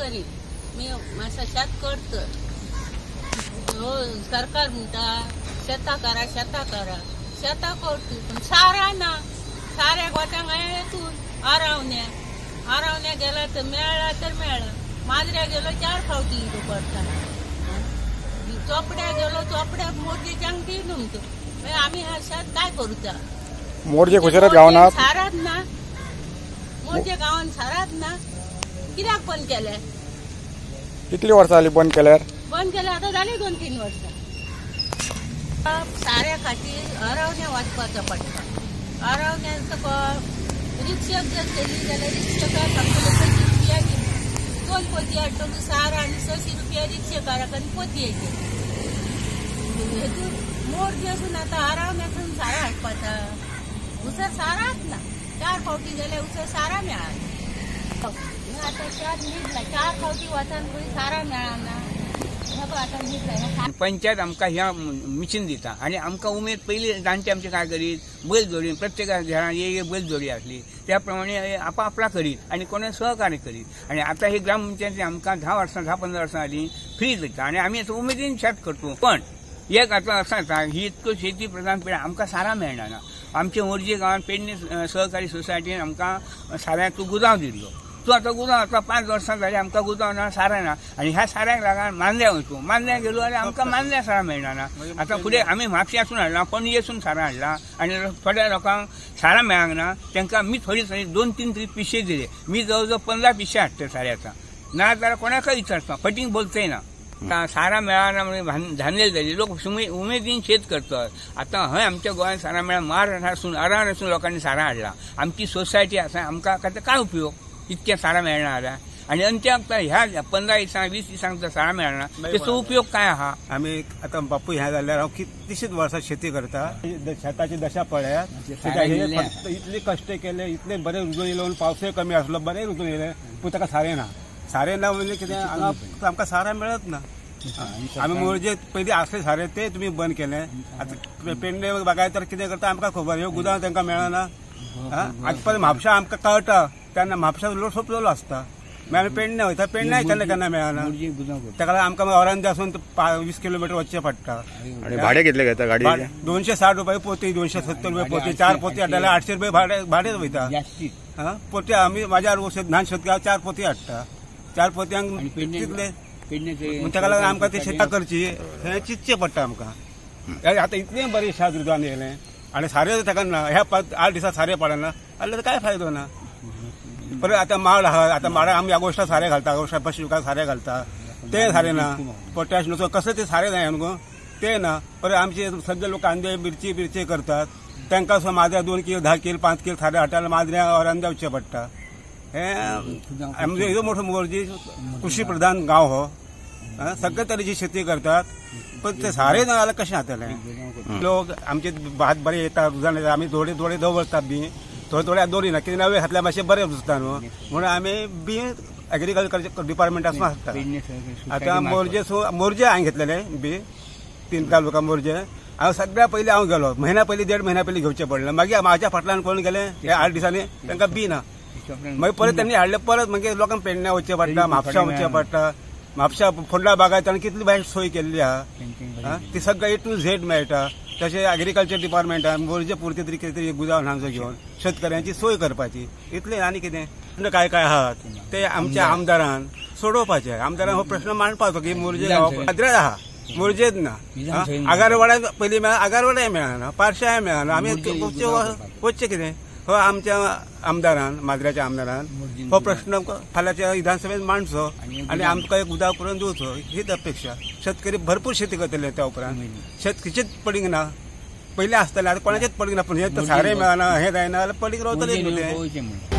शेतकरी मी माझा शेत करतो हो सरकार म्हणता शेता करा शेता करतो पण सारा ना साऱ्या गोट्यांक येतून आरावण्या गेला तर मेळा माजऱ्या गेलो 4 फावटी पडता चोपड्या गेलो चोपड्याक मोठी जांगटी नुमतो आम्ही हा शेत काय करूचा मोर्जे गुजरात गावात सारात ना मोठ्या गावात सारात ना कित्याक बंद केले कितली वर्सां जाली बंद केल्यार आता झाली 2-3 वर्ष साऱ्या खातीर आरावण्या वाचपाचो पडटा आरावण्यान रिक्षाक जर गेली जाल्यार रिक्षाकार फक्त 20 रुपया घेतली 2 पोती हाडटो सारा आनी 600 रुपया रिक्षाकाराक आनी पोती येते मोर्जे असून आता आरावण्यासून सारा हाडपाचा उसर साराच ना 4 फावटी जाल्यार उसर सारा मेळना आता 4 फावटी वचन खंय सारा मेळना पंचायत आमकां ह्या मिशीन दिता आणि आमकां उमेद पयली जाणटे आमचे काय करीत बैल जोडी प्रत्येका घरान एक बैल जोडी आसली त्या प्रमाणे आपापला करीत आणि कोणी सहकार्य करीत आणि आता ही ग्रामपंचायती आमकां 10-15 वर्सां जाली फ्री दिता आणि आमी उमेदीन शेत करतो पण एक आता असं आता ही इतकं शेती प्रधान पिढी आमकां सारा मेळना ना आमचे मोर्जे गांवांत पेडणे सहकारी सोसायटीन आमकां साऱ्याचो गुदांव दिल्लो तो आता गुदांव आता 5 वर्सां जाली आमकां गुदांव ना सारा ना आणि ह्या साऱ्याक लागून मांद्या वयतो मांद्या गेलो जाल्यार आमकां मांद्या सारा मेळना ना आता फुडें आमी म्हापश्यासून हाडला पणजेसून सारा हाडला आणि थोड्या लोकांक सारा मेळांक ना तांकां मी थोडी 2-3 तरी पिशे दिले मी जवळ 15 पिशे हाडटे साऱ्याचा ना जाल्यार कोणाकय विचारता फटींग बोलतय ना सारा मेळाना म्हणजे धांदेल जाली लोक उमेदीन शेत करतात आता हय आमच्या गोंयांत सारा मेळा मार आसून आरान आसून लोकांनी सारा हाडला आमची सोसायटी आसा आमकां काय उपयोग इतक्या सारा मेळना जाल्यार आणि अंत्याक ह्या 15 दिसांक 20 दिसांक जर सारा मेळना त्याचो उपयोग काय आहा आमी आता बापू ह्या जाल्यार हांव कितलीशीच वर्सां शेती करता शेताची दशा पळयात इतले कश्ट केले इतले बरे रुजून येयले पावसूय कमी आसलो बरे रुजून येयले पूण ताका सारें ना म्हणजे कितें हांगा आमकां सारा मेळत ना आमी मोर्जे पयलीं आसले सारे ते तुमी बंद केले आतां पेडणे बागायतार कितें करता आमकां खबर ह्यो गुदांव तांकां मेळना आतां पर्यंत म्हापशा आमकां कळटा तेन्ना म्हापशा लोक सोंपलेलो आसता मागीर आमी पेडणे वयता पेडण्याय केन्ना मेळना ताका लागून आमकां औरांद्यासून 20 किलोमीटर वचचें पडटा भाडे कितले घेता गाडी 260 रुपया पोती 270 रुपया पोती 4 पोती हाडल्यार 800 रुपया भाडेच वयता पोती आमी म्हाज्या ल्हान शेतकार 4 पोती हाडटा 4 पोतयांक कितले ताका लागून आमकां ती शेतां करची हें चिंतचें पडटा आमकां आतां इतलें बरें शेत रुजोवन येयलें आनी सारें ताका ना ह्या 8 दिसा सारें पडना जाल्यार काय फायदो ना परत आता माड आहा आता माडाक आमी आगोस्टा सारें घालता आगोस्टा पशिका सारें घालता ते सारें ना पोटॅश नुसो कसं ते सारें जाय न्हू ते ना परत आमचे सगळे लोक कांदे मिरची करतात तांकां सुद्दां माजऱ्या 2 किलो 10 किलो 5 किलो सारें हाडटा माजऱ्या औरांद्या वचचें पडटा हें आमचो इतलो मोठो मोर्जी कृशी प्रधान गांव हो सगळे तरेची शेती करतात पण ते सारें ना जाल्यार कशें जातलें लोक आमचे भात बरें येता रुजान येता आमी थोडे दवरतात बी थोडे दवरिना कितें नवे घातल्या मातशें बरें रुजता न्हू म्हणून आमी बी एग्रीकल्चर डिपार्टमेंटासून हाडटा आतां मोर्जे हांवें घेतलेले बी 3 तालुका मोर्जे हांव सगळ्या पयलीं हांव गेलो महिना पयलीं 1.5 महिना पयलीं घेवचें पडलें मागीर म्हाज्या फाटल्यान कोण गेले हे 8 दिसांनी तांकां बी ना मागीर परत त्यांनी हाडले परत मागीर लोकांक पेडण्या वचचें पडटा म्हापशा वचचें पडटा म्हापशा फोंडा बागायतान कितली बाय सोय केल्ली आहा ती सगळें A to Z मेळटा तशें एग्रीकल्चर डिपार्टमेंटान मोर्जे पुरते तरी कितें तरी गुदांव हांगचो घेवन शेतकऱ्यांची सोय करपाची इतलें आनी कितें काय आहात ते आमच्या आमदारान सोडोवपाचे आमदारान हो प्रश्न मांडपाचो की मोर्जे गांवांत आहा मोर्जेच ना आगारवाड्या पयलीं मेळना आगारवाड्याय मेळना पार्शाय मेळना आमी वचचें कितें हो आमच्या आमदारान माजऱ्याच्या आमदारान हो प्रश्न फाल्यांच्या विधानसभेत मांडचो आणि आमकां एक उदक करून दिवचो हीच अपेक्षा शेतकरी भरपूर शेती करतले त्या उपरांत शेतकरीचेच पडींग ना पयलीं आसतलें आतां कोणाचेच पडींग ना पूण हे सारें मेळना हें जायना जाल्यार पडींग रावतलें